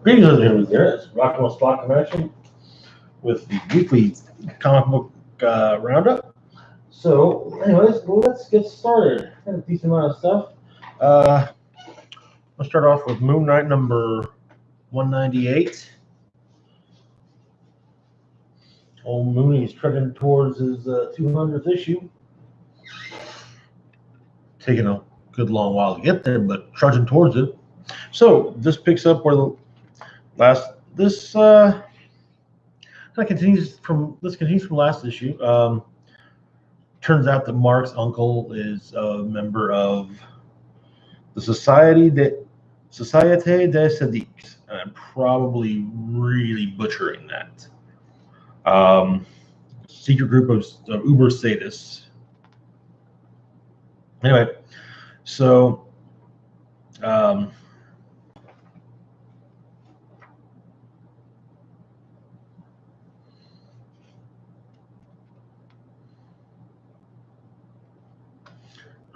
Greetings, everybody. There is Rockwell Stock Connection with the weekly comic book roundup. So, anyways, let's get started. Got a decent amount of stuff. Let's start off with Moon Knight number 198. Old Mooney's trudging towards his 200th issue. Taking a good long while to get there, but trudging towards it. So this picks up where the last continues from last issue. Turns out that Mark's uncle is a member of the Société des Sadiques. And I'm probably really butchering that. Secret group of uber sadists. Anyway, so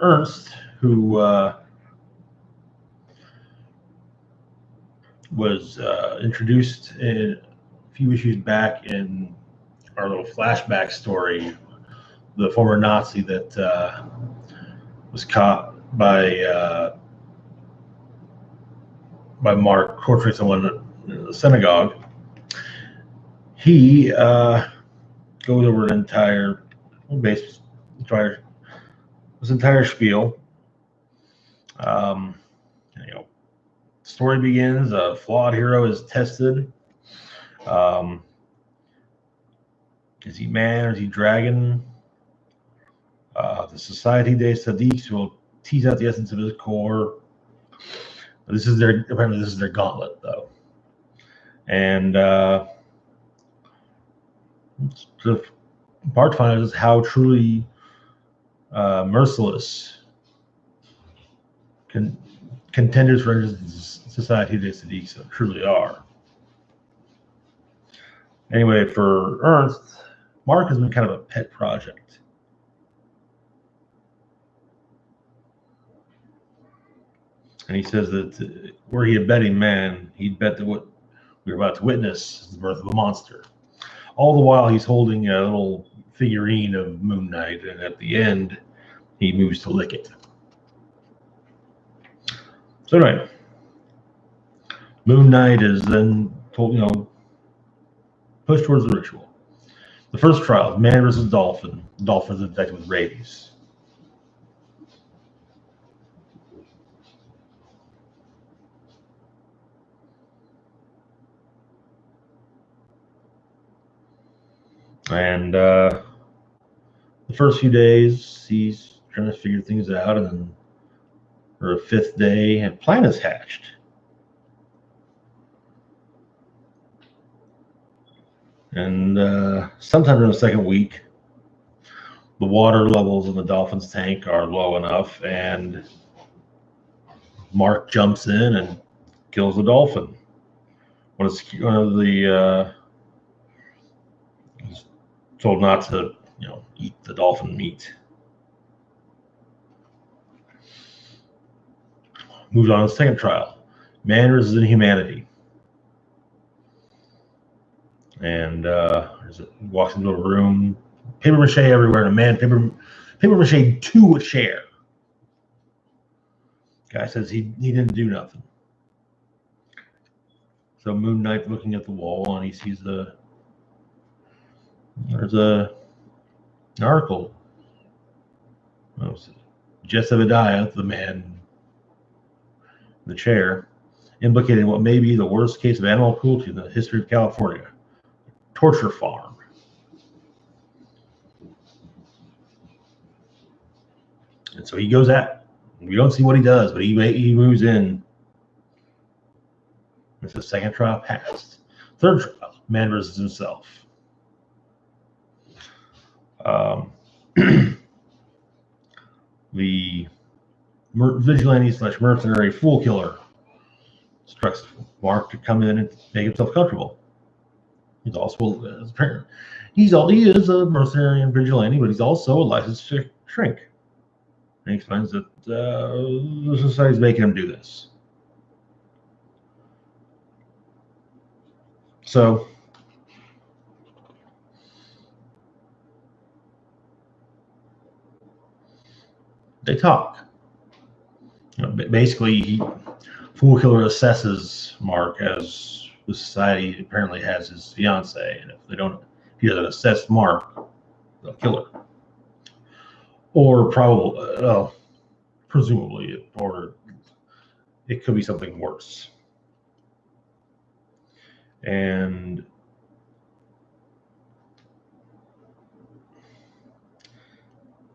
Ernst, who was introduced a few issues back in our little flashback story, the former Nazi that was caught by Mark torturing someone in the synagogue. He goes over an entire spiel. Story begins. A flawed hero is tested. Is he man or is he dragon? The Société des Sadiques will tease out the essence of his core. Apparently this is their gauntlet, though. And the part finds is how truly merciless contenders for Société des Sadiques truly are. Anyway, for Ernst, Mark has been kind of a pet project. And he says that were he a betting man, he'd bet that what we're about to witness is the birth of a monster. All the while, he's holding a little figurine of Moon Knight, and at the end, he moves to lick it. So anyway, Moon Knight is then told, pushed towards the ritual. The first trial, man versus dolphin. The dolphin is infected with rabies. And the first few days, he's trying to figure things out, and then for a fifth day, a plan is hatched. And sometime in the second week, the water levels in the dolphin's tank are low enough, and Mark jumps in and kills the dolphin. One of the he's told not to, eat the dolphin meat. Moves on to the second trial, man versus inhumanity. And walks into a room, paper mache everywhere, and a man paper mache to a chair. Guy says he didn't do nothing. So Moon Knight looking at the wall, and he sees there's an article. Jess Obadiah, the man in the chair, implicating what may be the worst case of animal cruelty in the history of California. Torture farm. And so he goes at. We don't see what he does, but he moves in. It's the second trial passed. Third trial, man versus himself. The vigilante/mercenary fool killer instructs Mark to come in and make himself comfortable. He is a mercenary and vigilante, but he's also a licensed shrink. And he explains that the society's making him do this. So they talk. Basically, Fool Killer assesses Mark as the society apparently has his fiance, and if he doesn't assess Mark, they'll kill her. Or presumably, or it could be something worse. And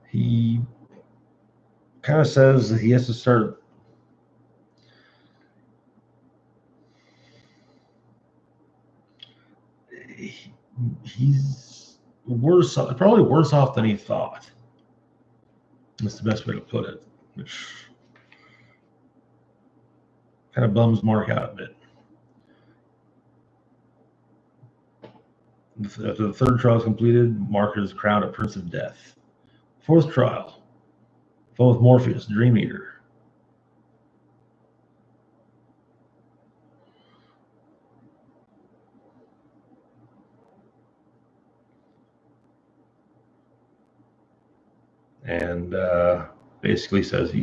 he kind of says that he has to start. He's probably worse off than he thought. That's the best way to put it, which kind of bums Mark out a bit. After the third trial is completed, Mark is crowned a Prince of Death. Fourth trial, fought with Morpheus, Dream Eater. And basically says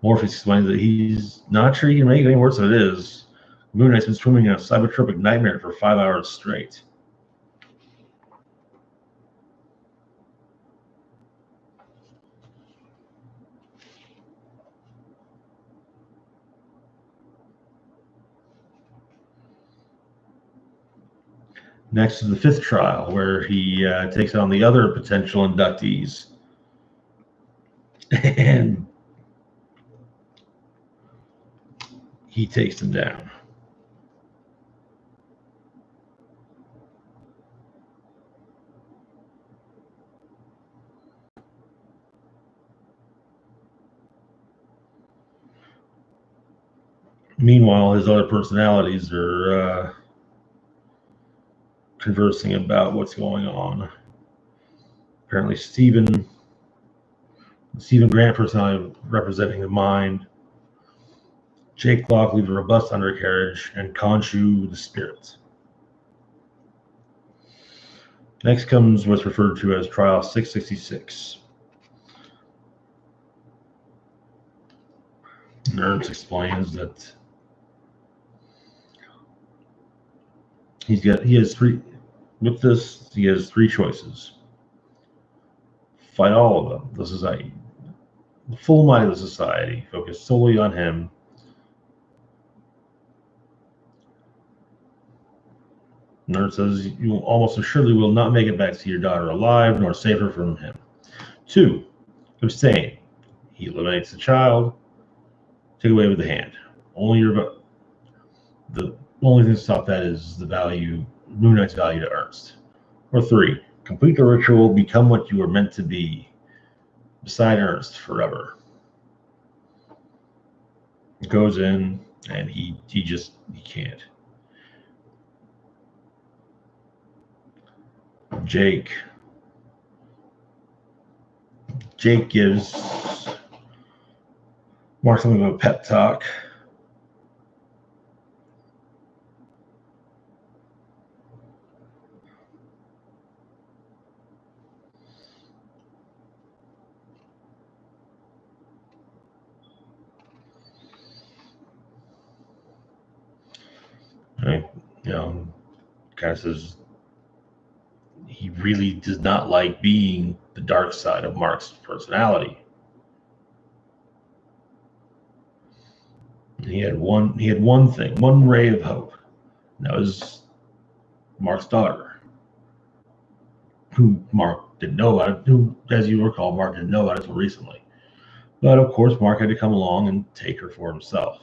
Morpheus explains that he's not sure he can make it any worse than it is. Moon Knight's been swimming in a cybertropic nightmare for 5 hours straight. Next is the fifth trial, where he takes on the other potential inductees. And he takes them down. Meanwhile, his other personalities are conversing about what's going on. Apparently, Stephen Grant personality representing the mind, Jake Lockley, the robust undercarriage, and Khonshu, the spirit. Next comes what's referred to as Trial 666. Ernst explains that he has three choices. Fight all of them, the society. The full might of the society, focus solely on him. Nerd says you almost assuredly will not make it back to your daughter alive, nor save her from him. 2, abstain. He eliminates the child. Take away with the hand. The only thing to stop that is the value, Moon Knight's value to Ernst. Or 3, complete the ritual, become what you were meant to be, beside Ernst forever. He goes in and he can't. Jake gives Mark something of a pep talk. Right? Kind of says he really does not like being the dark side of Mark's personality. He had one thing, one ray of hope. And that was Mark's daughter, who Mark didn't know about, who, as you recall, Mark didn't know about until recently. But of course, Mark had to come along and take her for himself.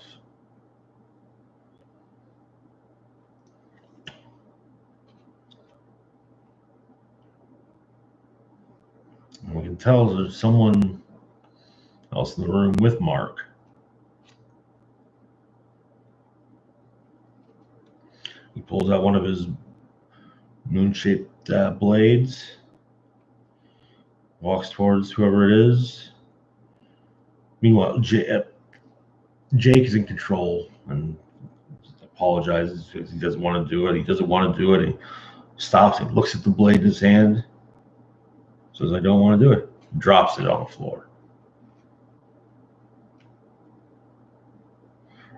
And we can tell there's someone else in the room with Mark. He pulls out one of his moon-shaped blades, walks towards whoever it is. Meanwhile, Jake is in control and apologizes because he doesn't want to do it. He doesn't want to do it. He stops and looks at the blade in his hand. Says, I don't want to do it. Drops it on the floor.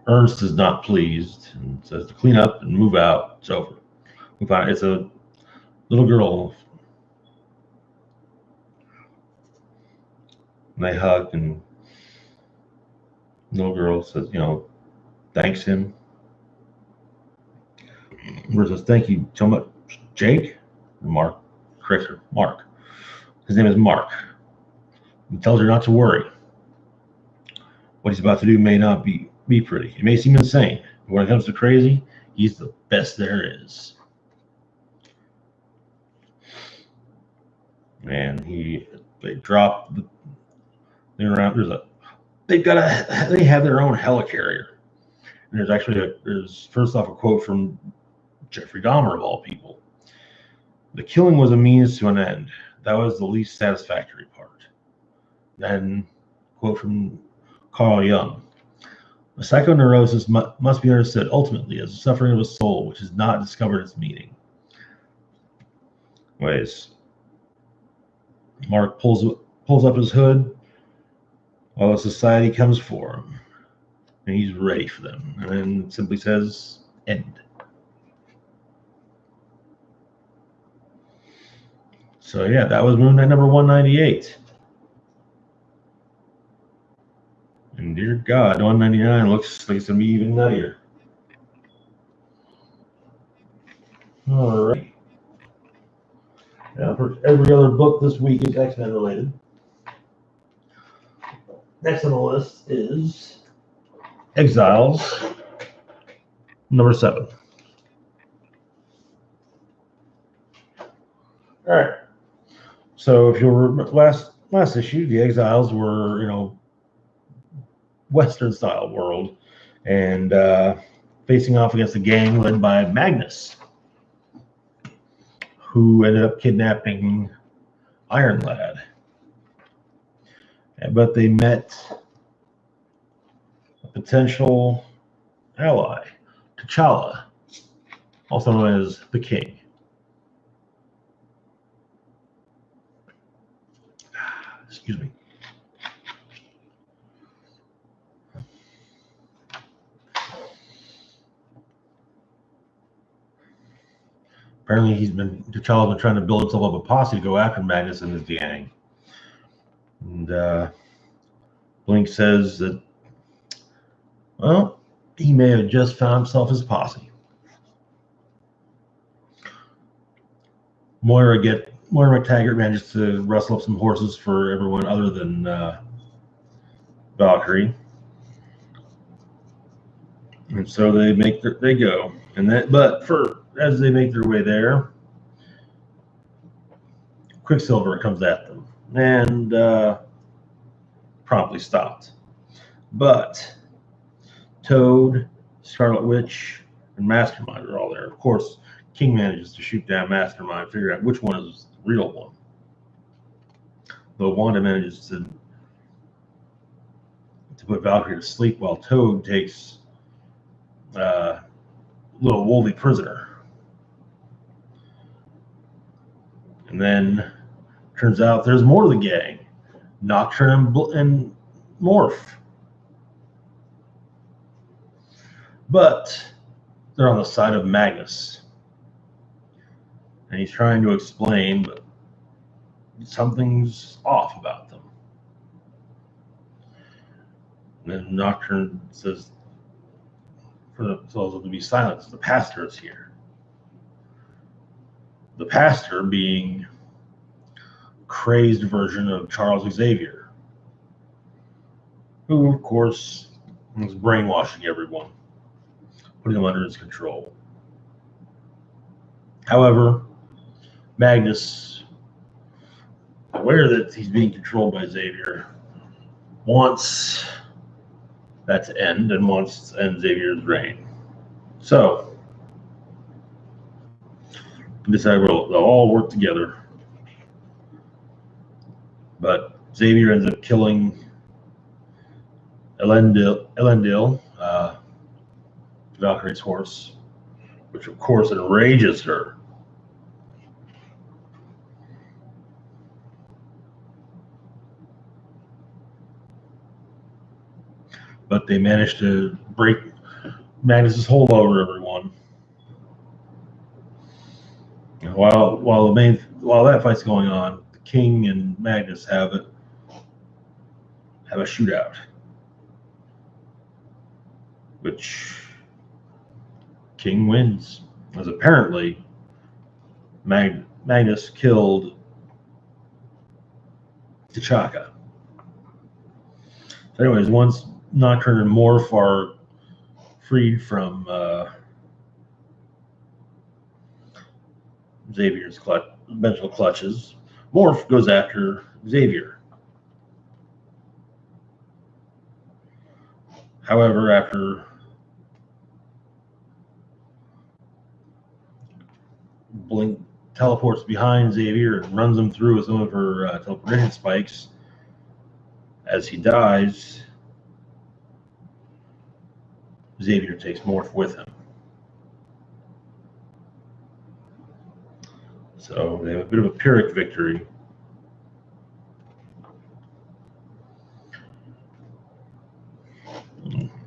Ernst is not pleased and says to clean up and move out. It's over. We find it's a little girl. And they hug, and the little girl says, thanks him. Mark says, thank you so much, Jake. And Mark corrects her, Mark. His name is Mark. He tells her not to worry. What he's about to do may not be pretty. It may seem insane. But when it comes to crazy, he's the best there is. And they drop the thing around. They have their own helicarrier. And there's actually there's first off a quote from Jeffrey Dahmer of all people. The killing was a means to an end. That was the least satisfactory part. Then quote from Carl Jung. Psychoneurosis must be understood ultimately as the suffering of a soul which has not discovered its meaning. Anyways, Mark pulls up his hood while the society comes for him. And he's ready for them. And then it simply says, end. So yeah, that was Moon Knight number 198. And dear God, 199 looks like it's going to be even nuttier. All right. Now, for every other book this week is X-Men related. Next on the list is Exiles, number 7. All right. So if you'll remember last issue, the Exiles were, Western style world, and facing off against a gang led by Magnus, who ended up kidnapping Iron Lad. But they met a potential ally, T'Challa, also known as the King. Excuse me. Apparently, T'Challa's been trying to build himself up a posse to go after Magnus and his gang. And Blink says that, well, he may have just found himself his posse. Moira McTaggart manages to rustle up some horses for everyone other than Valkyrie. And so they go. As they make their way there, Quicksilver comes at them and promptly stopped. But Toad, Scarlet Witch, and Mastermind are all there. Of course, King manages to shoot down Mastermind, figure out which one is the real one. Though Wanda manages to put Valkyrie to sleep while Toad takes little Wolvie prisoner. And then turns out there's more to the gang. Nocturne and Morph. But they're on the side of Magnus. And he's trying to explain, but something's off about them. And then Nocturne says, for themselves to be silent, the pastor is here. The pastor being a crazed version of Charles Xavier, who, of course, was brainwashing everyone, putting them under his control. However, Magnus, aware that he's being controlled by Xavier, wants that to end and wants to end Xavier's reign. So, decide they'll all work together. But Xavier ends up killing Elendil, Valkyrie's horse, which of course enrages her. But they managed to break Magnus's hold over everyone. While that fight's going on, the king and Magnus have a shootout, which King wins, as apparently Magnus killed T'Chaka. So anyways, once Nocturne and Morph are freed from Xavier's mental clutches, Morph goes after Xavier. However, after Blink teleports behind Xavier and runs him through with some of her teleportation spikes, as he dies, Xavier takes Morph with him. So they have a bit of a Pyrrhic victory.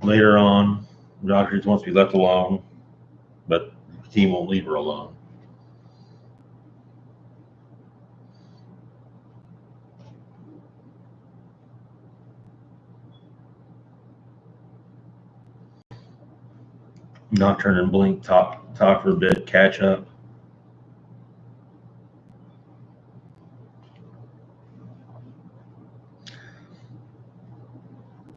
Later on, Valkyrie wants to be left alone, but the team won't leave her alone. Nocturne and Blink talk for a bit, catch up.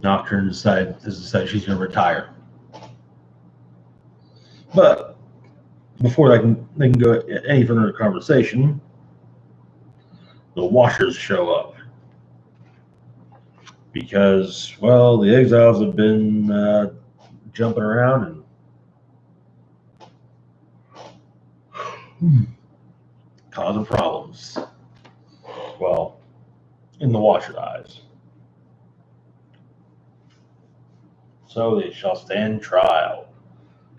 Nocturne decides she's going to retire. But before they can go any further conversation, the Watchers show up. Because, well, the Exiles have been jumping around and causing problems. Well, in the Watcher's eyes. So they shall stand trial.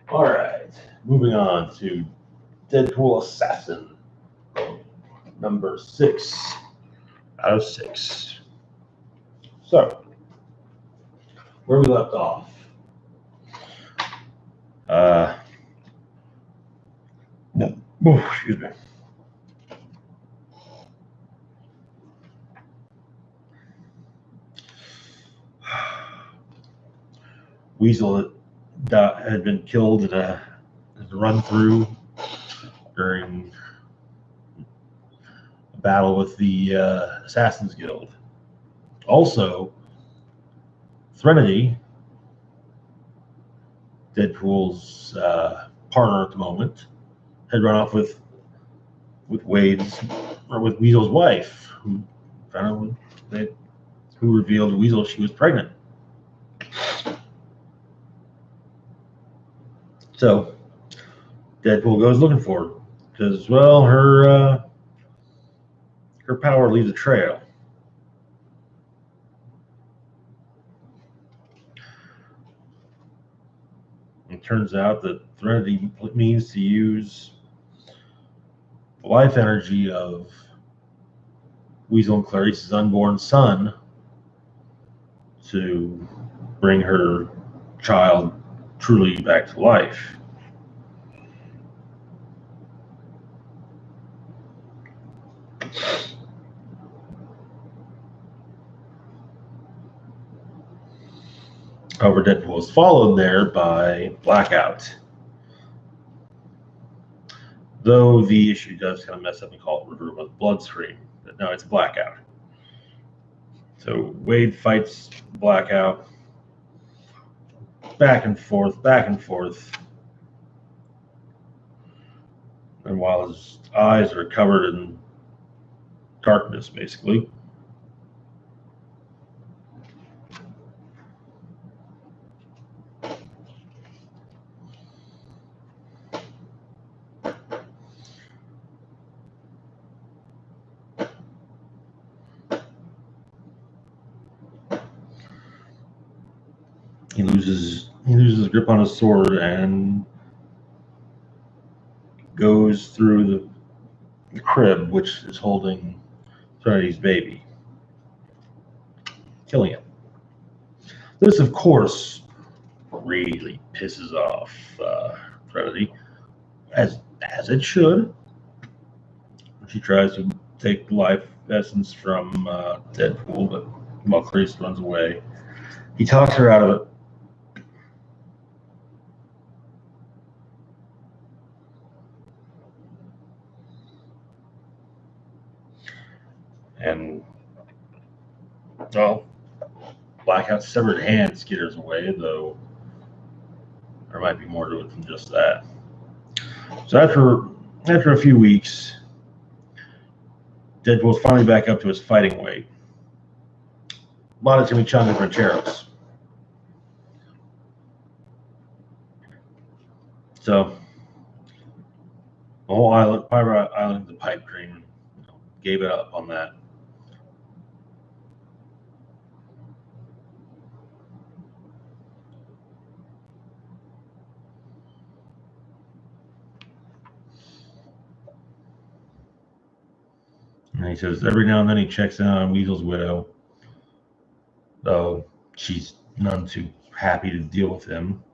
All right, moving on to Deadpool Assassin, number 6 out of 6. So, where we left off. Excuse me. Weasel had been killed in a run through during a battle with the Assassin's Guild. Also, Threnody, Deadpool's partner at the moment, had run off with Weasel's wife, who revealed to Weasel she was pregnant. So Deadpool goes looking for her because, well, her power leaves a trail. It turns out that Threnody means to use the life energy of Weasel and Clarice's unborn son to bring her child truly back to life. However, Deadpool is followed there by Blackout. Though the issue does kind of mess up and call it River with Bloodstream. But no, it's Blackout. So Wade fights Blackout. Back and forth. And while his eyes are covered in darkness, basically. he loses his grip on his sword and goes through the crib, which is holding Trinity's baby, killing him. This, of course, really pisses off Trinity, as it should. She tries to take life essence from Deadpool, but Clarisse runs away. He talks her out of it. And, well, Blackout's severed hand skitters away, though there might be more to it than just that. So after a few weeks, Deadpool's finally back up to his fighting weight. A lot of chimichangas rancheros. So the whole island, Pirate Island, the pipe dream, gave it up on that. And he says every now and then he checks in on Weasel's widow, though she's none too happy to deal with him.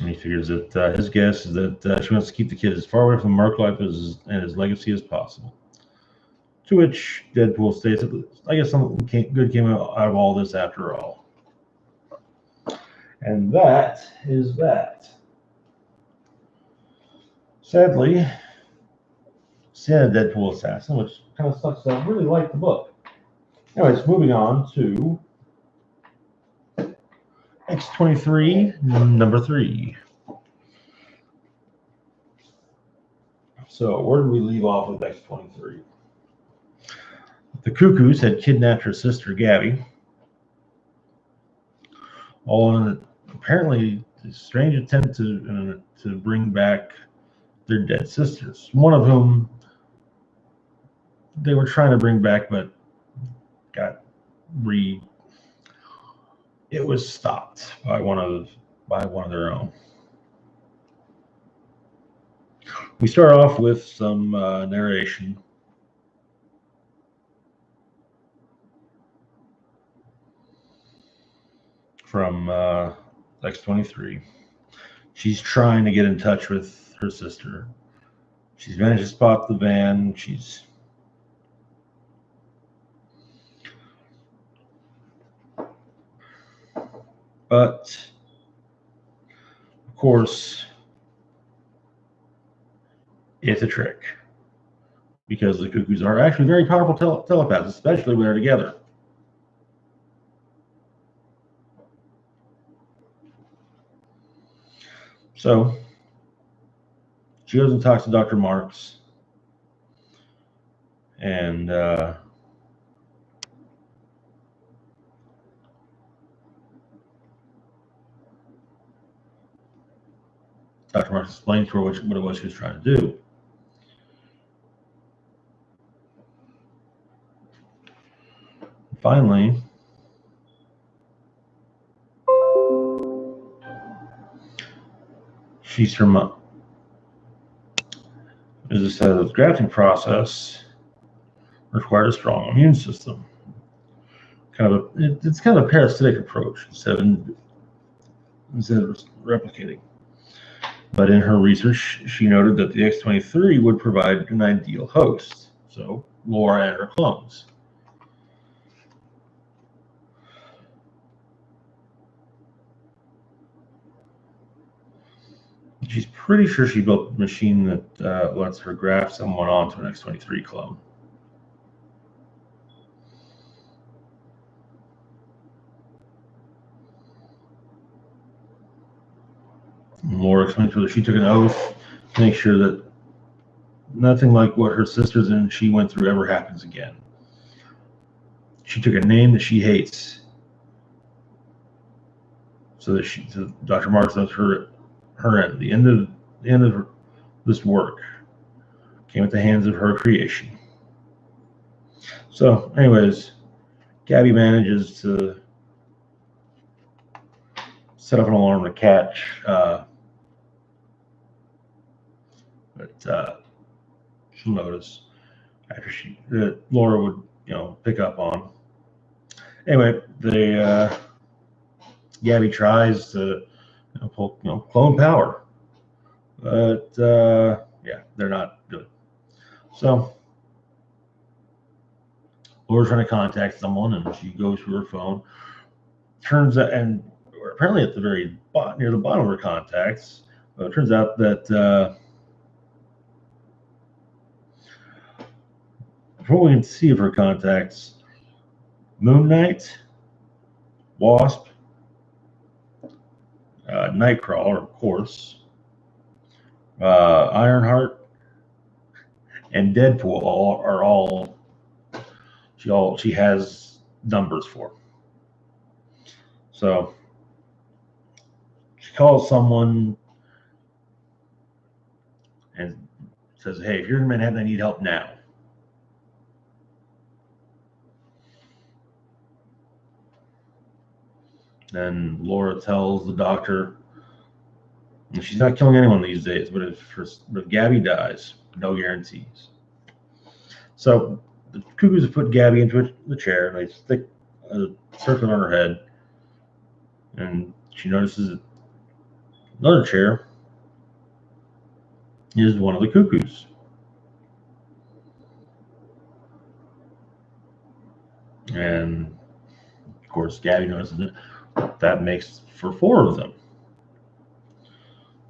And he figures that his guess is that she wants to keep the kid as far away from Mark life and his legacy as possible. To which Deadpool states that I guess something good came out of all this after all. And that is that. Sadly, Santa Deadpool Assassin, which kind of sucks. I really like the book. Anyways, moving on to X-23, number 3. So where did we leave off with X-23? The Cuckoos had kidnapped her sister, Gabby, all in apparently a strange attempt to bring back their dead sisters. One of whom they were trying to bring back, but it was stopped by one of their own. We start off with some narration from X-23. She's trying to get in touch with her sister. She's managed to spot the van. But, of course, it's a trick. Because the Cuckoos are actually very powerful telepaths, especially when they're together. So, she goes and talks to Dr. Marks. And Dr. Marks explains to her what it was she was trying to do. Finally, she's her mom. As I said, the grafting process required a strong immune system. It's kind of a parasitic approach instead of replicating. But in her research, she noted that the X-23 would provide an ideal host. So Laura and her clones. She's pretty sure she built a machine that lets her graft someone onto an X-23 clone. Laura explains that she took an oath to make sure that nothing like what her sisters and she went through ever happens again. She took a name that she hates so that Dr. Marks knows her end. The end of this work came at the hands of her creation. So, anyways, Gabby manages to set up an alarm to catch, but she'll notice after Laura would pick up on. Anyway, Gabby tries to pull clone power, but yeah, they're not good. So Laura's trying to contact someone, and she goes through her phone. Turns out, and apparently at the very near the bottom of her contacts, it turns out that from what we can see of her contacts, Moon Knight, Wasp, Nightcrawler, of course, Ironheart, and Deadpool are all she has numbers for. So she calls someone and says, "Hey, if you're in Manhattan, I need help now." Then Laura tells the doctor, and she's not killing anyone these days, but if Gabby dies, no guarantees. So the Cuckoos have put Gabby into the chair, and they stick a circlet on her head, and she notices another chair is one of the Cuckoos. And of course, Gabby notices it. That makes for 4 of them.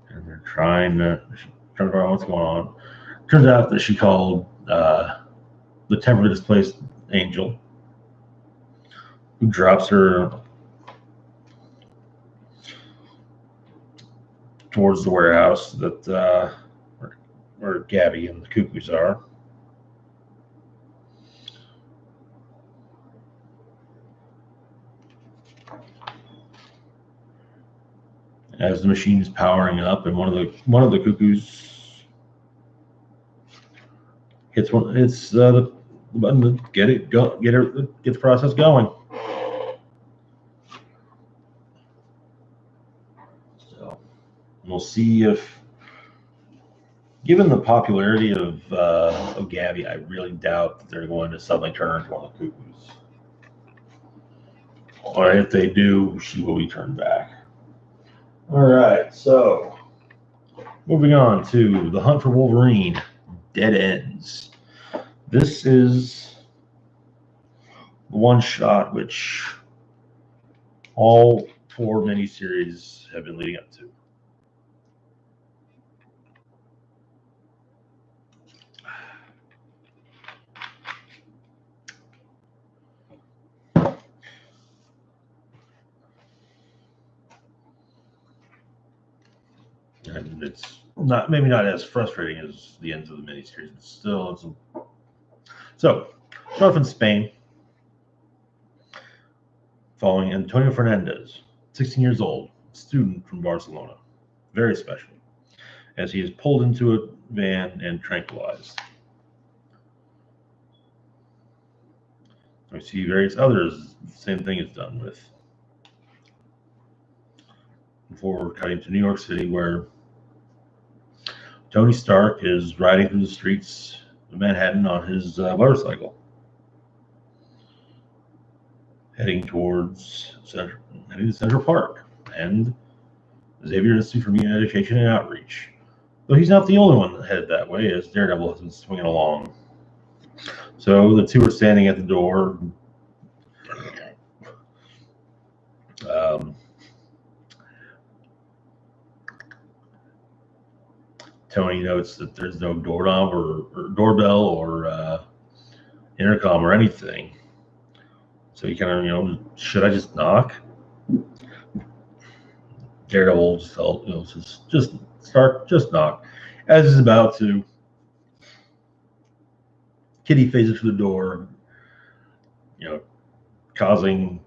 And they're trying to figure out what's going on. Turns out that she called the temporarily displaced angel, who drops her towards the warehouse that where Gabby and the Cuckoos are. As the machine is powering up, and one of the Cuckoos hits the button to get the process going. So we'll see if, given the popularity of Gabby, I really doubt that they're going to suddenly turn her into one of the Cuckoos. Or if they do, she will be turned back. All right, so moving on to The Hunt for Wolverine, Dead Ends. This is the one shot which all 4 miniseries have been leading up to. And it's maybe not as frustrating as the ends of the miniseries, but still, so start off in Spain, following Antonio Fernandez, 16 years old, student from Barcelona, very special, as he is pulled into a van and tranquilized. We see various others, the same thing is done with. Before we're cutting to New York City, where Tony Stark is riding through the streets of Manhattan on his motorcycle, heading to Central Park, and Xavier Institute for Media Education and Outreach. Though he's not the only one headed that way, as Daredevil has been swinging along. So the two are standing at the door. Tony notes that there's no doorknob or doorbell or intercom or anything. So he kind of, should I just knock? Daredevil just felt, just knock. As he's about to, Kitty faces through the door, causing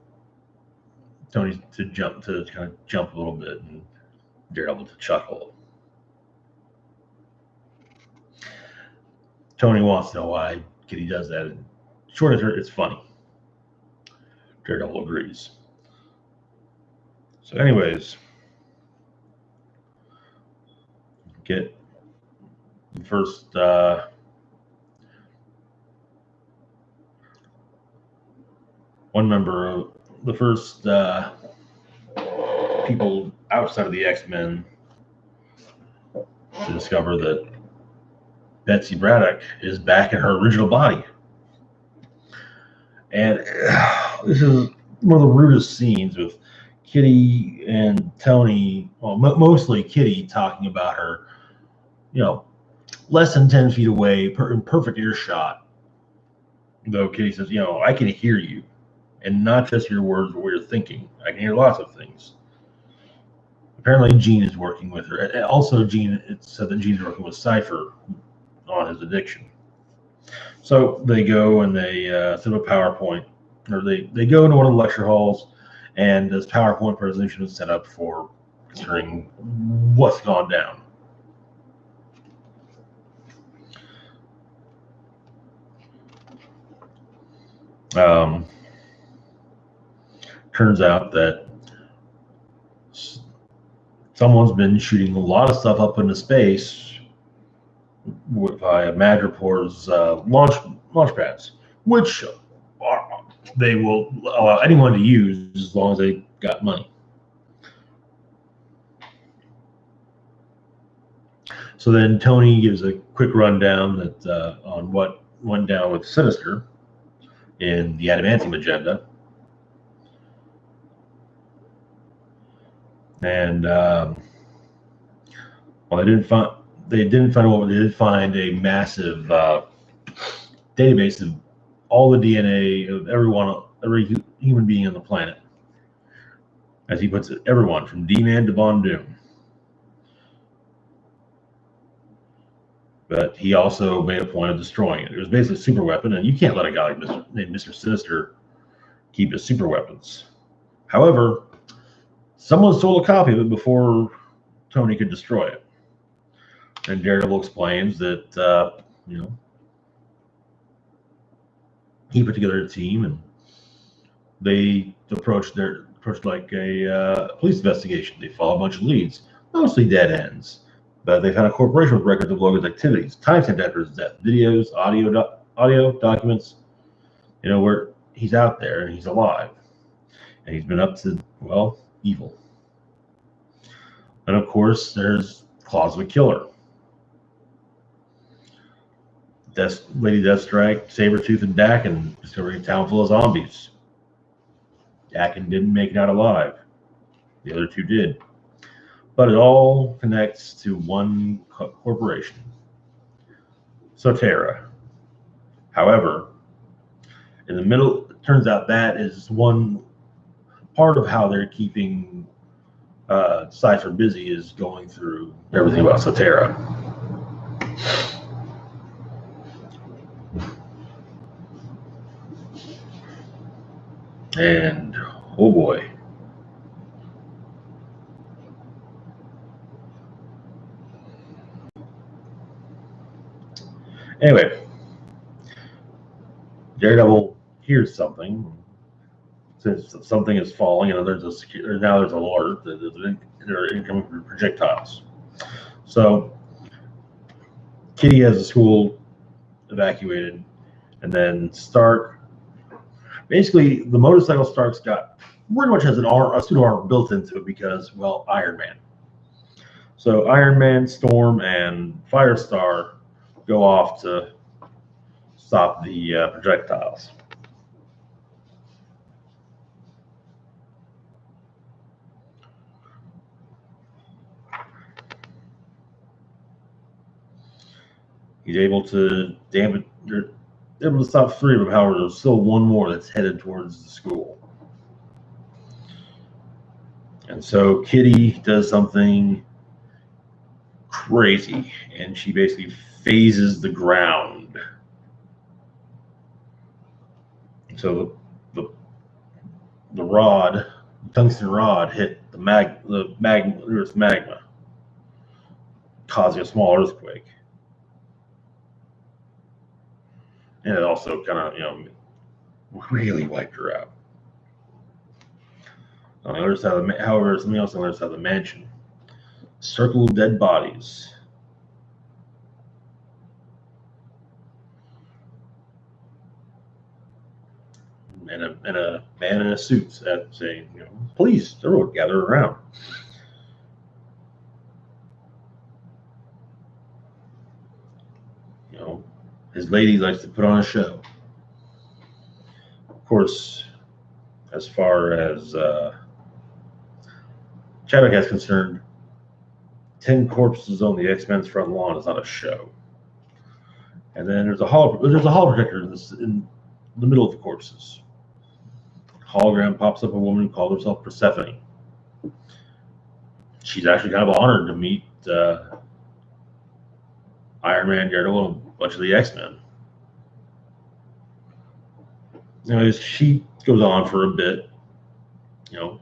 Tony to kind of jump a little bit, and Daredevil to chuckle. Tony wants to know why Kitty does that. And short answer, it's funny. Daredevil agrees. So anyways, get the first one member of the first people outside of the X-Men to discover that Betsy Braddock is back in her original body. And this is one of the rudest scenes with Kitty and Tony, well, mostly Kitty, talking about her, less than 10 feet away, in perfect earshot. Though Kitty says, I can hear you. And not just your words, but what you're thinking. I can hear lots of things. Apparently, Jean is working with her. And also, it said that Jean's working with Cypher on his addiction. So they go and they set up a PowerPoint, or they go into one of the lecture halls, and this PowerPoint presentation is set up for considering what's gone down. Turns out that someone's been shooting a lot of stuff up into space via Madripoor's launch pads, which they will allow anyone to use as long as they got money. So then Tony gives a quick rundown that on what went down with Sinister in the Adamantium agenda. And they didn't find a massive database of all the DNA of every human being on the planet. As he puts it, everyone from D-Man to Von Doom. But he also made a point of destroying it. It was basically a super weapon, and you can't let a guy named Mr. Sinister keep his super weapons. However, someone stole a copy of it before Tony could destroy it. And Daredevil explains that, he put together a team, and they approached like a police investigation. They followed a bunch of leads, mostly dead ends. But they found a corporation with records of Logan's activities, timestamped after his death, videos, audio documents, where he's out there and he's alive. And he's been up to, evil. And of course, there's Claws of a Killer. Lady Deathstrike, Sabretooth, and Daken discovering a town full of zombies. Daken didn't make it out alive. The other two did. But it all connects to one corporation, Sotera. However, in the middle, it turns out that is one part of how they're keeping Cypher busy, is going through everything about Sotera. And oh boy. Anyway, Daredevil hears something. Since something is falling, now there's an alert that they're incoming projectiles. So Kitty has the school evacuated, and then Stark. Basically, the motorcycle Stark's got pretty much has a suit of armor built into it because, Iron Man. So Iron Man, Storm, and Firestar go off to stop the projectiles. He's able to damage. They're able to stop 3 of them. However, there's still one more that's headed towards the school. And so Kitty does something crazy, and she basically phases the ground. So the rod, tungsten rod, hit the Earth's magma, causing a small earthquake. And it also kind of, really wiped her out. On the other side of however, something else on the other side of the mansion. Circle of dead bodies. And a man in a suit saying, please, everyone gather around. His lady likes to put on a show. Of course, as far as Chadwick is concerned, 10 corpses on the X-Men's front lawn is not a show. And then there's a hall projector in the middle of the corpses. Hologram pops up a woman who called herself Persephone. She's actually kind of honored to meet Iron Man, Daredevil, and a bunch of the X-Men. She goes on for a bit,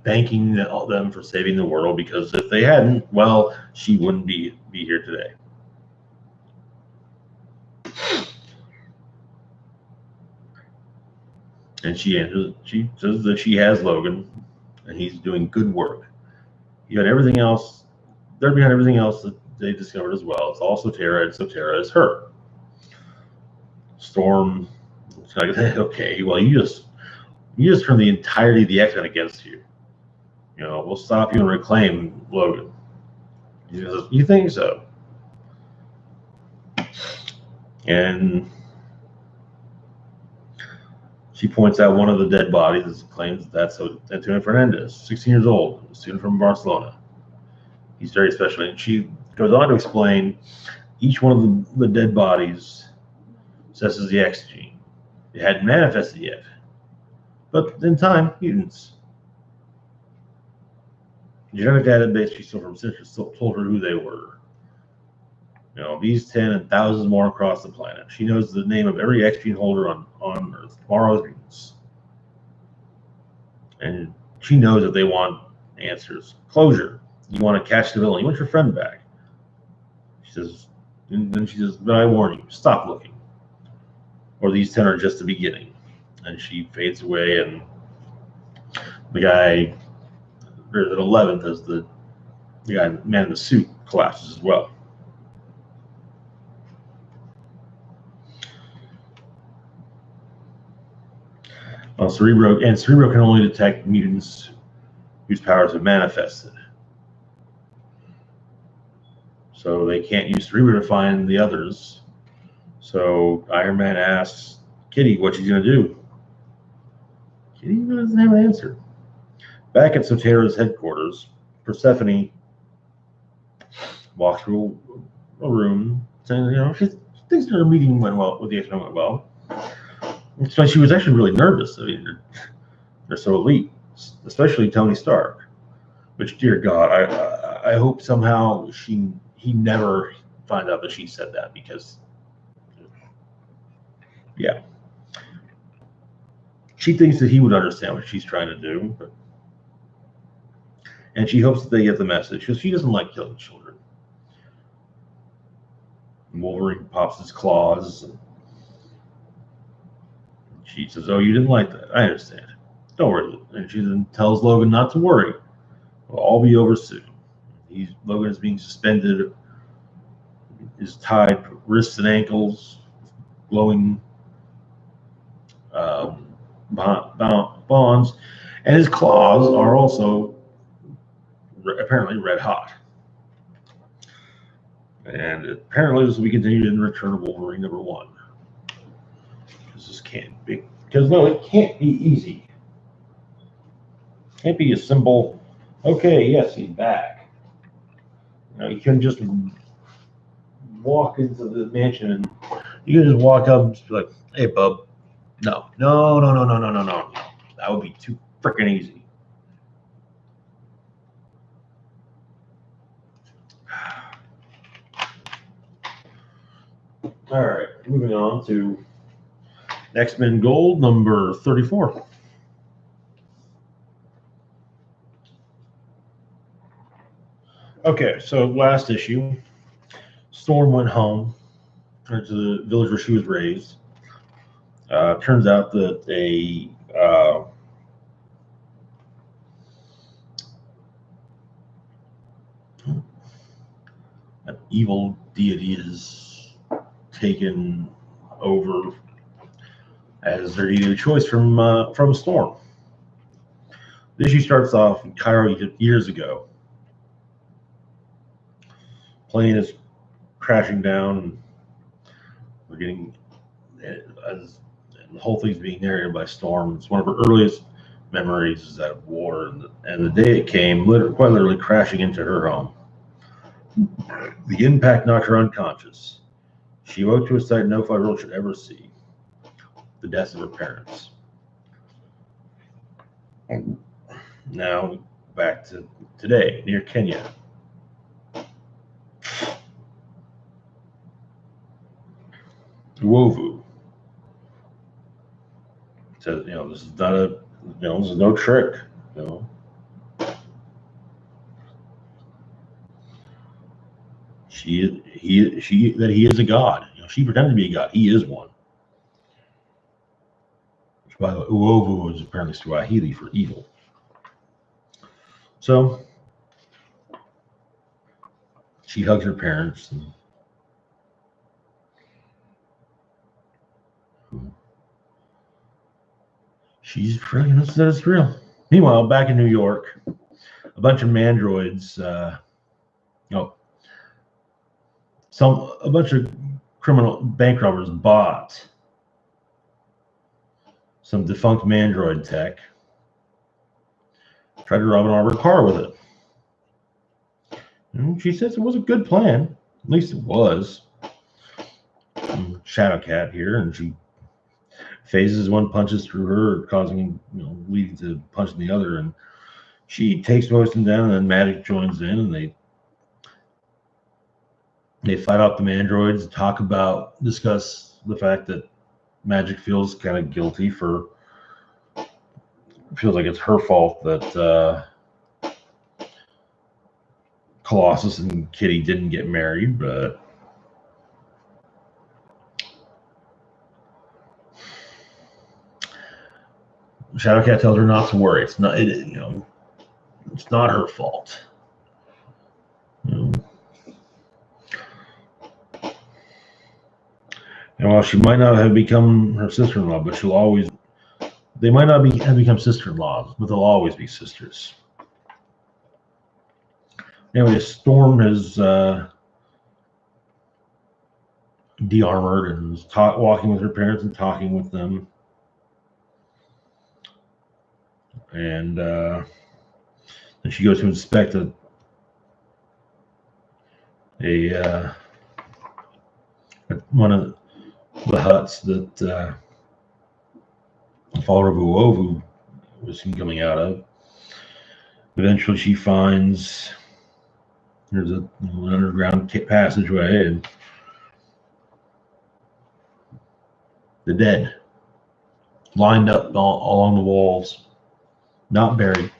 thanking them for saving the world, because if they hadn't, well, she wouldn't be here today. And she says that she has Logan, and he's doing good work. You got everything else. They're behind everything else that they discovered as well. It's all Sotera, and Sotera is her. Storm, it's like, okay, well, you just turned the entirety of the X-Men against you. We'll stop you and reclaim Logan. He says, you think so? And she points out one of the dead bodies and claims that's Antonio Fernandez, 16 years old, a student from Barcelona. He's very special. And she goes on to explain each one of the dead bodies possesses the X gene. It hadn't manifested yet. But in time, mutants. The genetic database she stole from Citrus told her who they were. These 10 and thousands more across the planet. She knows the name of every X gene holder on Earth, tomorrow's mutants. And she knows that they want answers. Closure. You want to catch the villain. You want your friend back. She says, and then she says, but I warn you, stop looking. Or these 10 are just the beginning. And she fades away, and the guy, or the 11th, as the guy, man in the suit, collapses as well. Cerebro can only detect mutants whose powers have manifested. So they can't use Cerebro to find the others. So Iron Man asks Kitty what she's going to do. Kitty doesn't have an answer. Back at Sotera's headquarters, Persephone walks through a room saying, she thinks her meeting went well, with the X-Men went well. So she was actually really nervous. I mean, they're so elite, especially Tony Stark. Which, dear God, I hope somehow he never find out that she said that, because, yeah, she thinks that he would understand what she's trying to do, and she hopes that they get the message, because she doesn't like killing children. Wolverine pops his claws. She says, "Oh, you didn't like that. I understand. Don't worry." And she then tells Logan not to worry. It'll all be over soon. Logan is being suspended, is tied wrists and ankles, glowing bonds, and his claws are also apparently red hot. And apparently this will be continued in Return of Wolverine #1. This can't be, because no, it can't be easy. It can't be a simple, okay, yes, he's back. You can just walk into the mansion and you can just walk up and just be like, hey, bub. No. That would be too freaking easy. All right, moving on to X-Men Gold number 34. Okay, so last issue, Storm went home to the village where she was raised. Turns out that evil deity is taken over as their deity of choice from Storm. The issue starts off in Cairo years ago. Plane is crashing down. We're getting as the whole thing's being narrated by Storm. It's one of her earliest memories is that war, and the day it came, quite literally crashing into her home. The impact knocked her unconscious. She woke to a sight no 5-year-old should ever see: the deaths of her parents. Now back to today, near Kenya. Uovu says, this is not this is no trick, He is a god. She pretended to be a god. He is one. Which, by the way, Uovu is apparently Swahili for evil. So she hugs her parents and she's afraid that it's real. Meanwhile, back in New York, a bunch of mandroids, a bunch of criminal bank robbers bought some defunct mandroid tech, tried to rob an armored car with it. And she says it was a good plan. At least it was. Shadowcat here, and she phases one, punches through her, causing, leading to punching the other, and she takes most of them down, and then Magic joins in, and they fight off the mandroids, discuss the fact that Magic feels kind of guilty feels like it's her fault that Colossus and Kitty didn't get married, but Shadowcat tells her not to worry. It's not her fault. And while she might not have become her sister-in-law, but they might not have become sister-in-laws, but they'll always be sisters. Anyway, Storm has de-armored and is walking with her parents and talking with them. And then she goes to inspect one of the huts that follower of Uovu was seen coming out of. Eventually, she finds there's an underground passageway, and the dead lined up along the walls, not buried.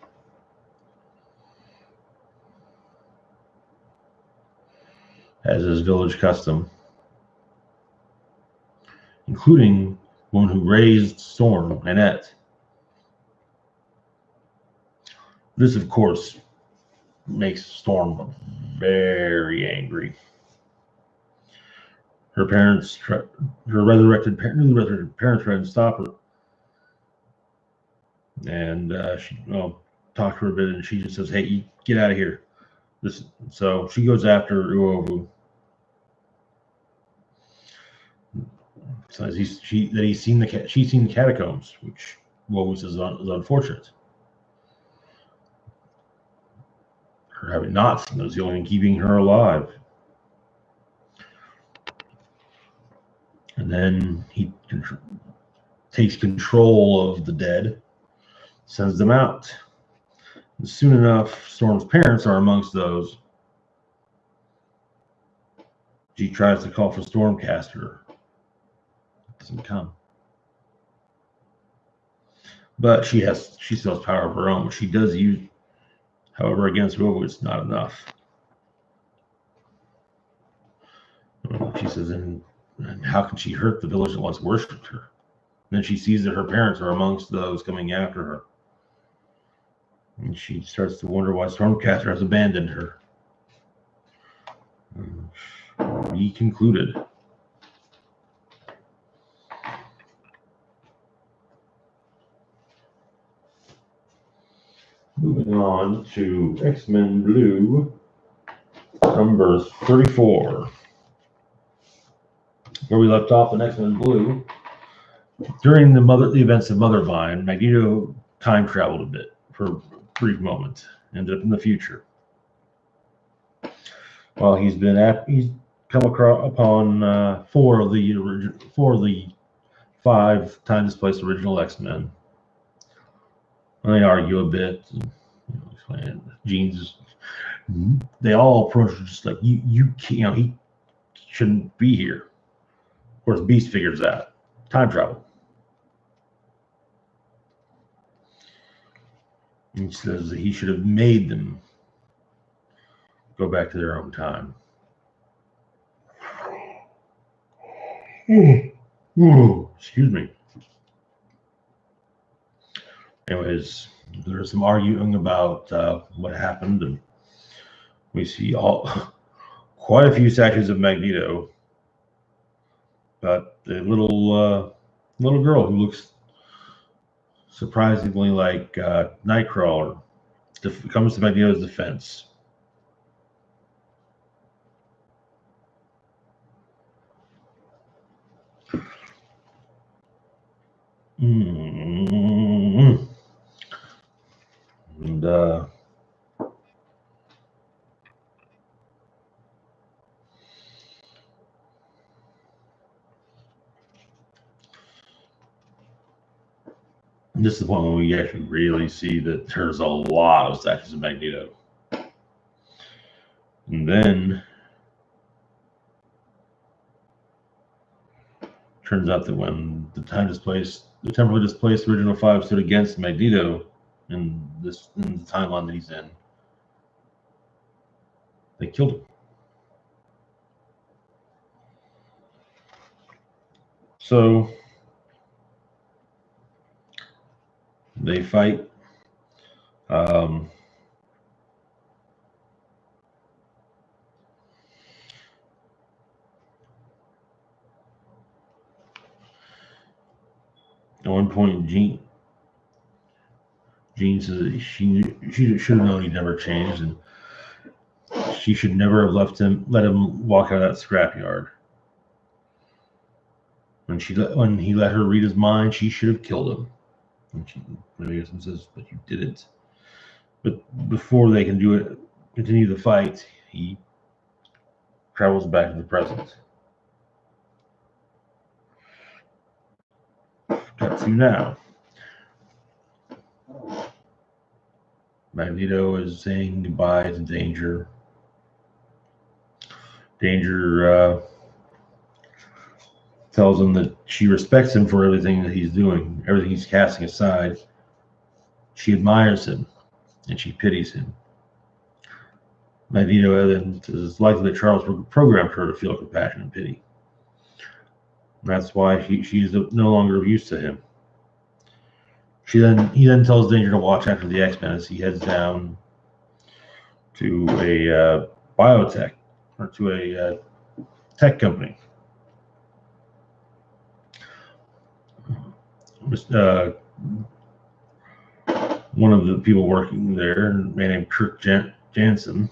As is village custom, including one who raised Storm, Annette. This, of course, makes Storm very angry. Her resurrected parents try to stop her. And she talked to her a bit, and she just says, "Hey, you get out of here." So she goes after Uovu. Says she's seen the catacombs, which Uovu says is unfortunate. Her having not seen those, the only thing keeping her alive. And then he takes control of the dead, sends them out. And soon enough, Storm's parents are amongst those. She tries to call for Stormcaster. Doesn't come. But she still has power of her own, which she does use. However, against Uovu, it's not enough. She says, and how can she hurt the village that once worshipped her? And then she sees that her parents are amongst those coming after her. And she starts to wonder why Stormcaster has abandoned her. be concluded. Moving on to X-Men Blue, number 34. Where we left off in X-Men Blue, during the events of Mothermind, Magneto time traveled a bit for a brief moment, ended up in the future. Well, he's come upon four of the 5 time displaced original X-Men. And they argue a bit. And Jean's, they all approach just like he shouldn't be here. Of course, Beast figures that time travel. He says that he should have made them go back to their own time. Excuse me. Anyways, there's some arguing about what happened, and we see quite a few statues of Magneto, but a little girl who looks surprisingly like Nightcrawler comes to Magneto's defense. And this is the point when we actually really see that there's a lot of statues of Magneto. And then turns out that when the temporarily displaced original 5 stood against Magneto in the timeline that he's in, they killed him. So they fight. At one point, Jean says that she should have known he'd never changed, and she should never have let him walk out of that scrapyard. When he let her read his mind, she should have killed him. And Magneto says, "But you didn't." But before they can continue the fight, he travels back to the present. Cut to now. Magneto is saying goodbye to Danger. Danger tells him that she respects him for everything that he's doing, everything he's casting aside. She admires him, and she pities him. Magneto then is likely that Charles programmed her to feel compassion and pity. That's why she's no longer of use to him. He then tells Danger to watch after the X-Men as he heads down to a biotech or to a tech company. One of the people working there, a man named Kirk Jansen,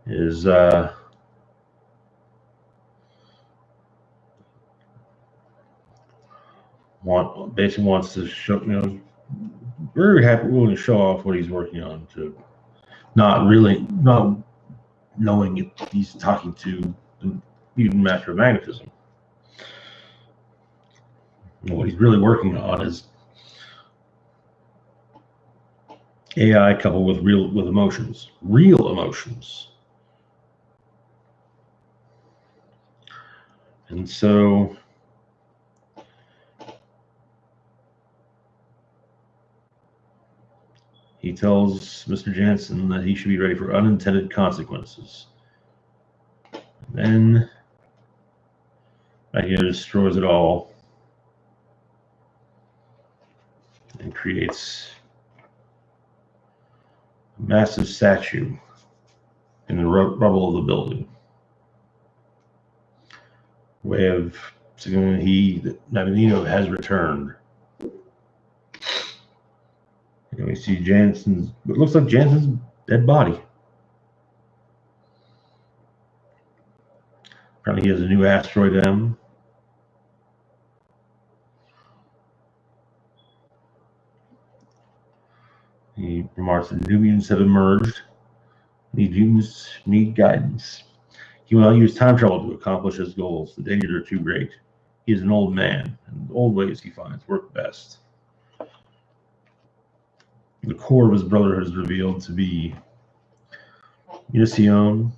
is basically wants to show, very happy, willing to show off what he's working on, to not knowing if he's talking to the mutant master of magnetism. And what he's really working on is AI coupled with real emotions. And so he tells Mr. Jansen that he should be ready for unintended consequences. And then Magneto destroys it all and creates a massive statue in the rubble of the building. Way of saying that Magneto has returned. And we see Jansen's, it looks like Jansen's dead body. Apparently he has a new asteroid M. He remarks that new mutants have emerged. These mutants need guidance. He will not use time travel to accomplish his goals. The dangers are too great. He is an old man, and the old ways he finds work best. The core of his brotherhood is revealed to be Unision,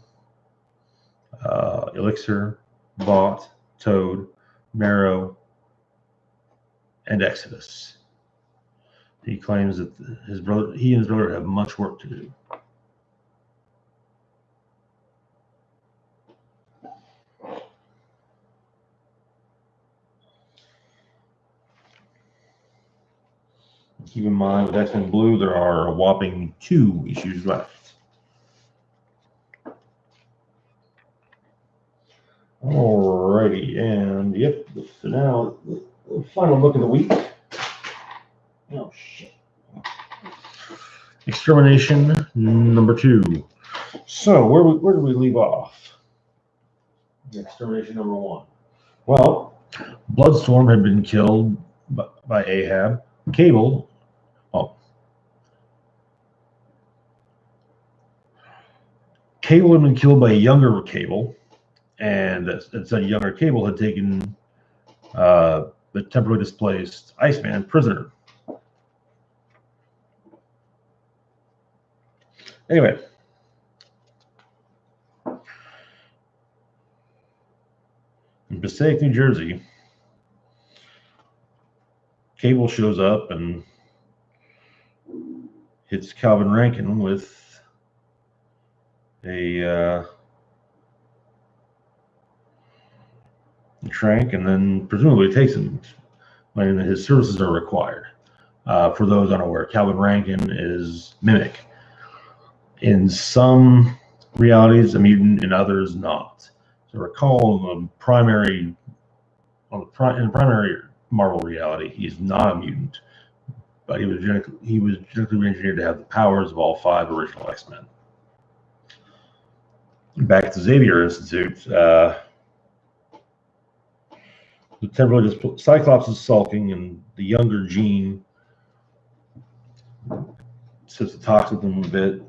Elixir, Vought, Toad, Marrow, and Exodus. He claims that he and his brother have much work to do. Keep in mind, with X-Men Blue, there are a whopping 2 issues left. Alrighty, and yep, so now the final look of the week. Oh shit. Extermination number 2. So where did we leave off? Extermination number 1. Well, Bloodstorm had been killed by Ahab. Cable had been killed by a younger Cable, and that younger Cable had taken the temporarily displaced Iceman prisoner. Anyway, in Passaic, New Jersey, Cable shows up and hits Calvin Rankin with a trank, and then presumably takes him, claiming that his services are required. For those unaware, Calvin Rankin is Mimic. In some realities, a mutant; in others, not. So recall, in the primary Marvel reality, he's not a mutant, but he was genetically engineered to have the powers of all 5 original X-Men. Back at the Xavier Institute, the temporarily Cyclops is sulking, and the younger Jean sits and talks with him a bit.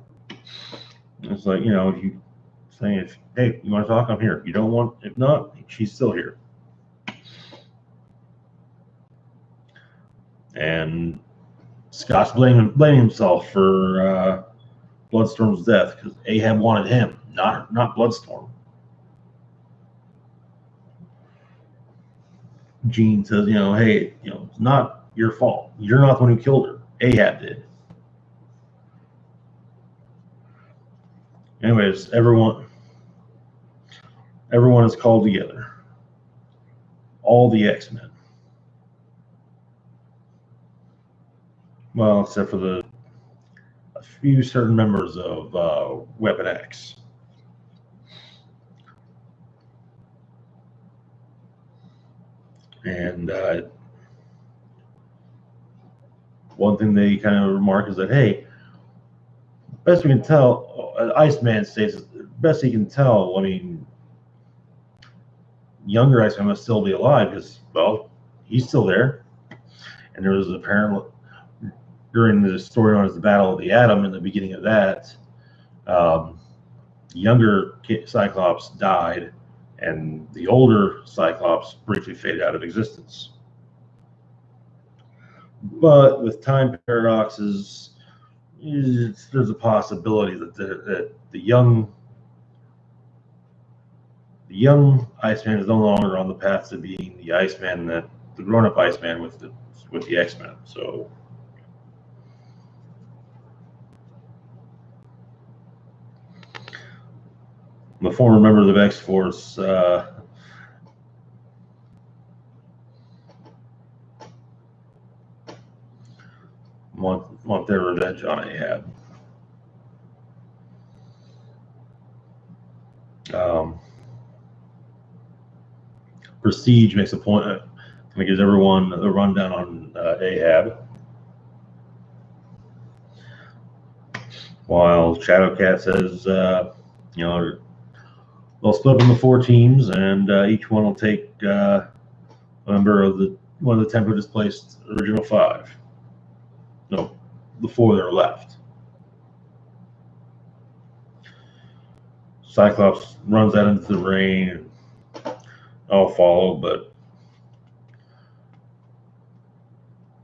It's like, you saying, hey, you want to talk? I'm here. You don't want, if not, she's still here. And Scott's blaming himself for Bloodstorm's death because Ahab wanted him, not Bloodstorm. Jean says, hey, it's not your fault. You're not the one who killed her. Ahab did. Anyways, everyone is called together. All the X-Men. Well, except for a few certain members of Weapon X. And one thing they kind of remark is that, hey, best we can tell, Iceman states, best he can tell, younger Iceman must still be alive because, well, he's still there. And there was apparently, during the story known as the Battle of the Atom, in the beginning of that, younger Cyclops died, and the older Cyclops briefly faded out of existence. But with time paradoxes, there's a possibility that the young Iceman is no longer on the path to being the Iceman, that the grown-up Iceman with the X-Men. So the former members of X-Force want their revenge on Ahab. Prestige makes a point, kind of gives everyone a rundown on Ahab, while Shadowcat says, they'll split up into 4 teams, and each one will take a member of one of the temporarily displaced original 5. No, the 4 that are left. Cyclops runs out into the rain. I'll follow, but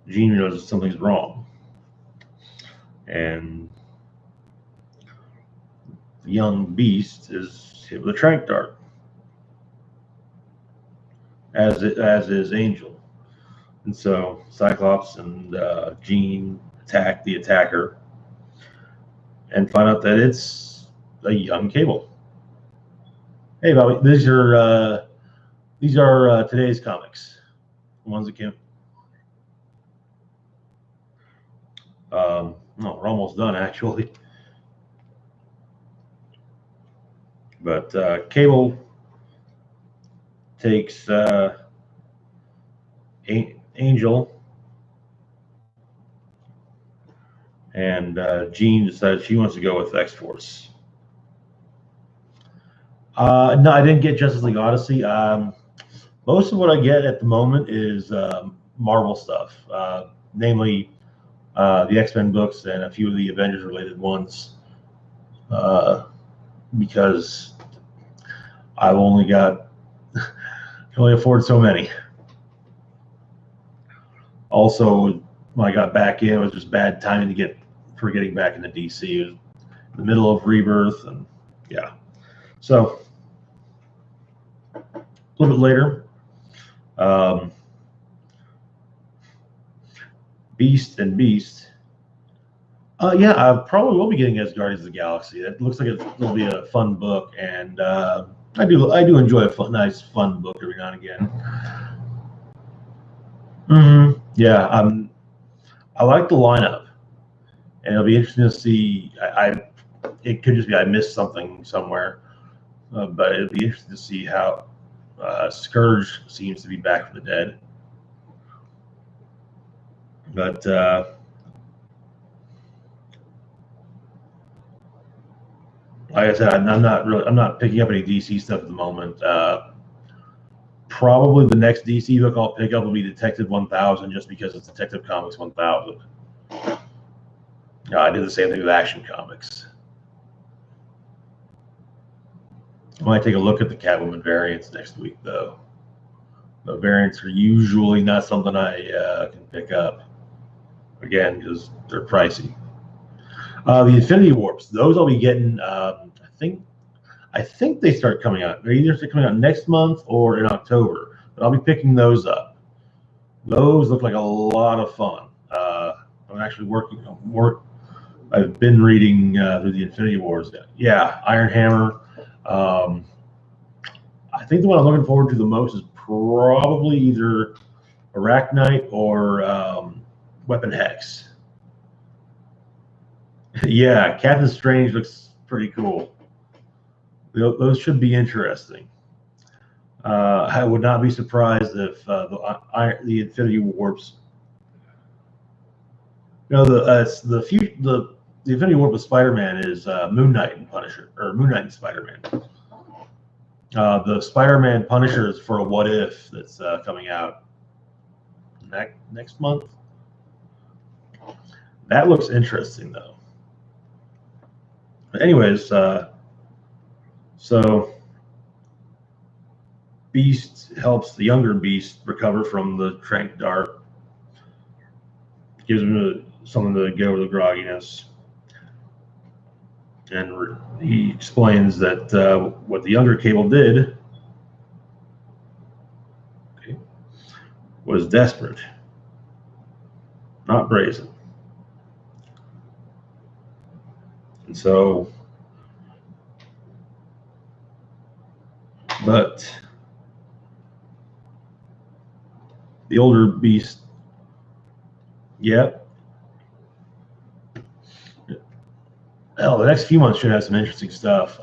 Jean knows that something's wrong. And the young beast is hit with a trank dart, as is Angel. And so Cyclops and Jean attack the attacker and find out that it's a young Cable. Hey, Bobby, these are today's comics, the ones that came. No, we're almost done actually. But Cable takes Angel, and Jean decides she wants to go with X-Force. No, I didn't get Justice League Odyssey. Most of what I get at the moment is Marvel stuff, namely the X-Men books and a few of the Avengers-related ones, because I've only got can only afford so many. Also, when I got back in, it was just bad timing for getting back into DC. It was in the middle of Rebirth, and yeah. So a little bit later, Beast. Yeah, I probably will be getting as Guardians of the Galaxy. It looks like it'll be a fun book, and I do enjoy a nice fun book every now and again. Yeah, I like the lineup, and it'll be interesting to see. It could just be I missed something somewhere, but it'll be interesting to see how Scourge seems to be back from the dead. But like I said, I'm not picking up any DC stuff at the moment. Probably the next DC book I'll pick up will be Detective 1000, just because it's Detective Comics 1000. I did the same thing with Action Comics. I might take a look at the Catwoman variants next week, though. The variants are usually not something I can pick up, again, because they're pricey. The Infinity Warps, those I'll be getting. I think they start coming out. They're either coming out next month or in October, but I'll be picking those up. Those look like a lot of fun. I'm actually working on more. I've been reading through the Infinity Wars. Yeah, Iron Hammer. I think the one I'm looking forward to the most is probably either Arachnite or Weapon Hex. Yeah, Captain Strange looks pretty cool. Those should be interesting. I would not be surprised if the Infinity Warps. The Infinity Warp with Spider-Man is Moon Knight and Punisher, or Moon Knight and Spider-Man. The Spider-Man Punisher is for a What If that's coming out next month. That looks interesting, though. But anyways, so Beast helps the younger Beast recover from the trank dart. Gives him something to get over the grogginess. And he explains that what the younger Cable did was desperate, not brazen. And so, but the older Beast, yep. Hell, the next few months should have some interesting stuff.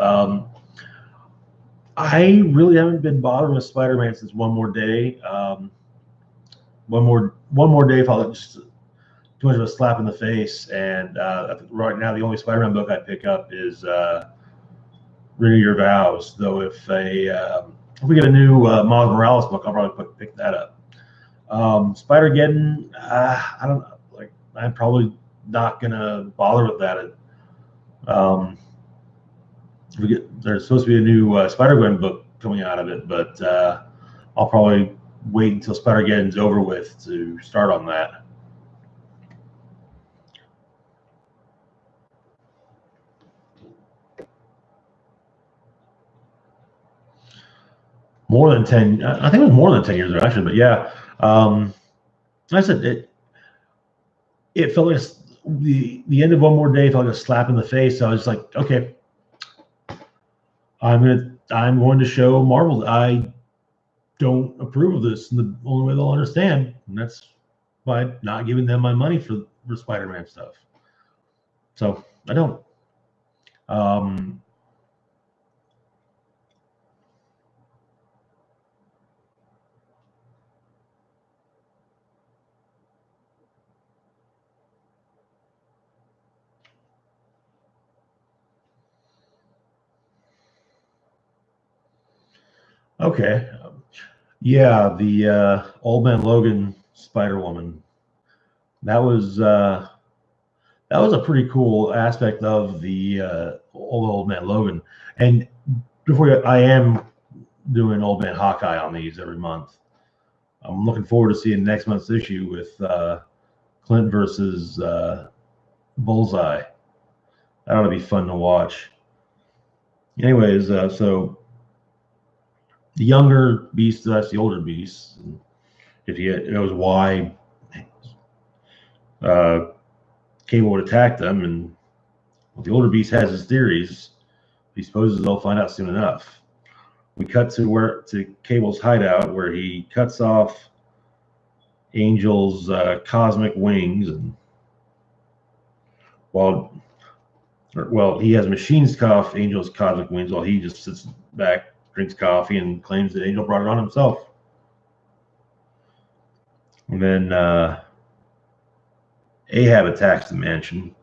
I really haven't been bothering with Spider-Man since One More Day. One more day felt like just too much of a slap in the face. And right now, the only Spider-Man book I pick up is Renew Your Vows. Though if we get a new Miles Morales book, I'll probably pick that up. Spider-Geddon, I don't know. Like, I'm probably not gonna bother with that. There's supposed to be a new Spider-Gwen book coming out of it, but I'll probably wait until Spider-Geddon's over with to start on that. More than 10, I think it was more than 10 years ago, actually, but yeah. Like I said, it felt like the end of One More Day felt like a slap in the face. So I was like, okay, I'm going to show Marvel that I don't approve of this, and the only way they'll understand, and that's by not giving them my money for Spider-Man stuff. So I don't. Okay. Yeah, the Old Man Logan Spider-Woman. That was a pretty cool aspect of the Old Man Logan. And I am doing Old Man Hawkeye on these every month. I'm looking forward to seeing next month's issue with Clint versus Bullseye. That ought to be fun to watch. Anyways, so the younger Beast, that's the older Beast. If it knows why Cable would attack them, and the older Beast has his theories. He supposes they'll find out soon enough. We cut to Cable's hideout, where he cuts off Angel's cosmic wings, and he has machines cut off Angel's cosmic wings while he just sits back, drinks coffee, and claims that Angel brought it on himself. And then Ahab attacks the mansion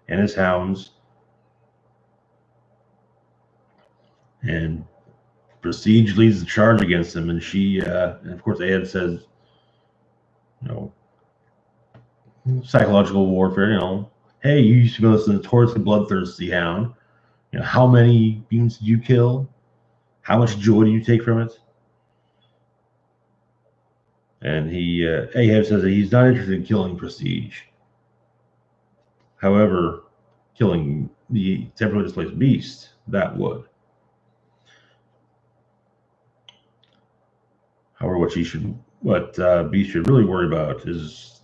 and his hounds, and Prestige leads the charge against him. And and of course, Ahab says, psychological warfare. Hey, you used to be the notoriously bloodthirsty hound. How many mutants did you kill? How much joy do you take from it? And Ahab says that he's not interested in killing Prestige. However, killing the temporarily displaced Beast, that would. However, what Beast should really worry about is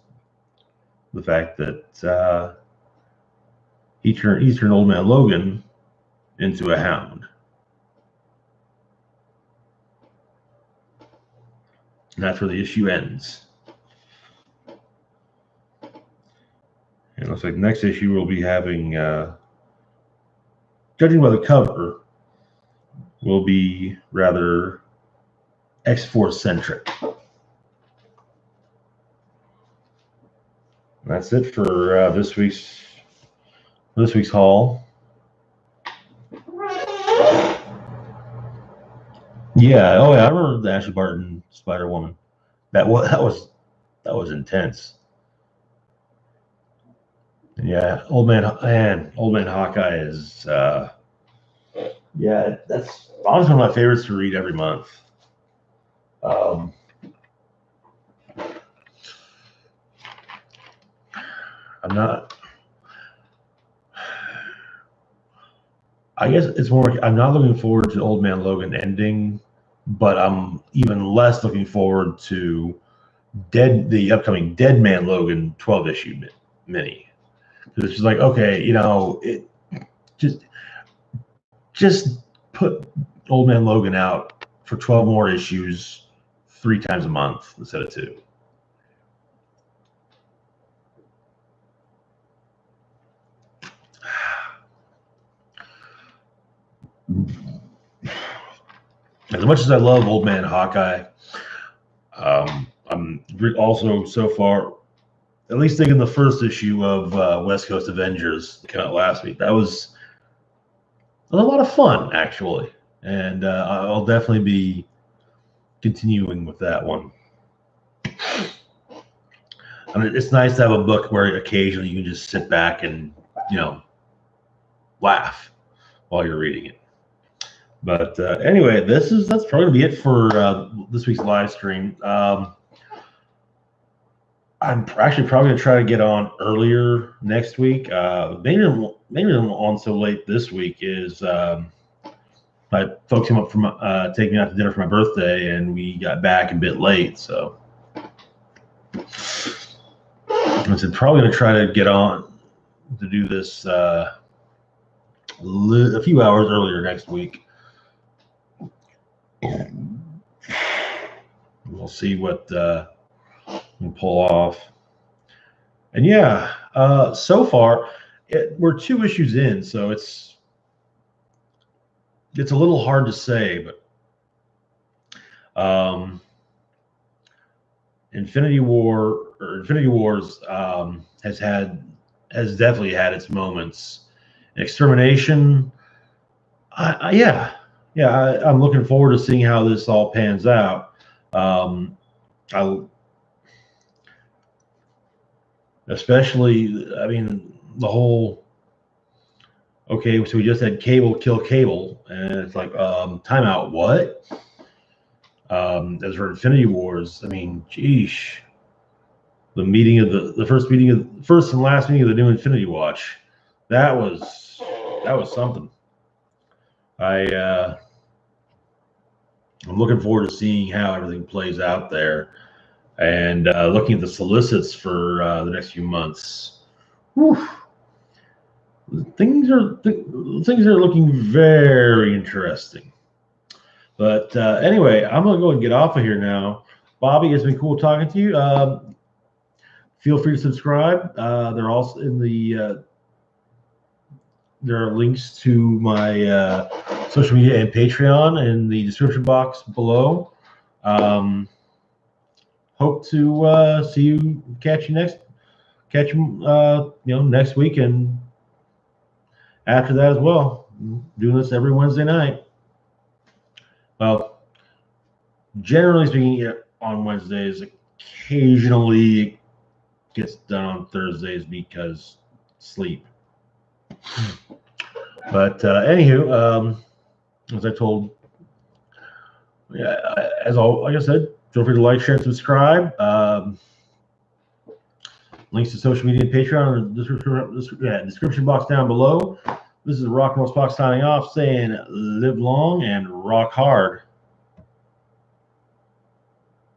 the fact that he turned Old Man Logan into a hound. And that's where the issue ends. And it looks like next issue we'll be having, judging by the cover, will be rather X-Force centric. That's it for this week's haul. Yeah, I remember the Ashley Barton Spider-Woman. That was intense. And yeah, Old Man Hawkeye is that's honestly one of my favorites to read every month. I guess it's more, I'm not looking forward to Old Man Logan ending, but I'm even less looking forward to the upcoming Dead Man Logan 12-issue mini. Because it's just like, okay, it just put Old Man Logan out for 12 more issues 3 times a month instead of 2. as much as I love Old Man Hawkeye, I'm also so far, at least thinking the first issue of West Coast Avengers that came out last week. That was a lot of fun, actually. And I'll definitely be continuing with that one. I mean, it's nice to have a book where occasionally you can just sit back and, laugh while you're reading it. But anyway, that's probably going to be it for this week's live stream. I'm actually probably going to try to get on earlier next week. Maybe I'm on so late this week is my folks came up from taking me out to dinner for my birthday, and we got back a bit late. So I said probably going to try to get on to do this a few hours earlier next week. We'll see what we pull off. And yeah, so far we're 2 issues in, so it's a little hard to say, but Infinity Wars has definitely had its moments. Extermination, I'm looking forward to seeing how this all pans out. Especially, I mean, the whole, okay, so we just had Cable kill Cable, and it's like, timeout, what? As for Infinity Wars, I mean, geesh, the meeting of the first and last meeting of the new Infinity Watch, that was something. I'm looking forward to seeing how everything plays out there, and looking at the solicits for the next few months. Whew. Things are looking very interesting. But anyway, I'm gonna go and get off of here now. Bobby, it's been cool talking to you. Feel free to subscribe. They're also in the. There are links to my social media and Patreon in the description box below. Hope to see you, catch you next week, and after that as well. Doing this every Wednesday night. Well, generally speaking, on Wednesdays. Occasionally it gets done on Thursdays because sleep. But anywho, as I told, like I said, feel free to like, share, and subscribe. Links to social media and Patreon in the description box down below. This is Rock and Roll Spock signing off, saying live long and rock hard.